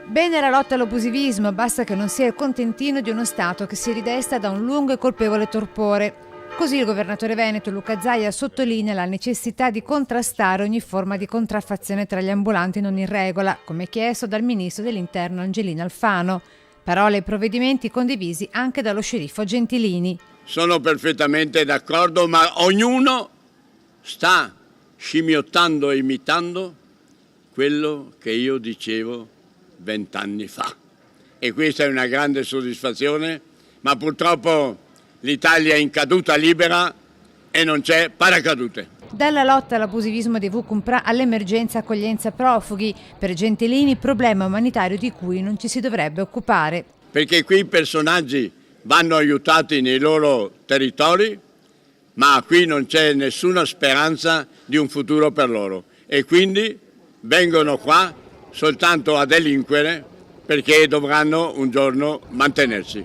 Bene la lotta all'abusivismo, basta che non sia il contentino di uno Stato che si ridesta da un lungo e colpevole torpore. Così il governatore veneto Luca Zaia sottolinea la necessità di contrastare ogni forma di contraffazione tra gli ambulanti non in regola, come chiesto dal ministro dell'Interno Angelino Alfano. Parole e provvedimenti condivisi anche dallo sceriffo Gentilini. Sono perfettamente d'accordo, ma ognuno sta scimmiottando e imitando quello che io dicevo 20 anni fa. E questa è una grande soddisfazione, ma purtroppo l'Italia è in caduta libera e non c'è paracadute. Dalla lotta all'abusivismo dei VCUMPRA all'emergenza accoglienza profughi, per Gentilini problema umanitario di cui non ci si dovrebbe occupare. Perché qui i personaggi vanno aiutati nei loro territori, ma qui non c'è nessuna speranza di un futuro per loro e quindi vengono qua soltanto a delinquere perché dovranno un giorno mantenersi.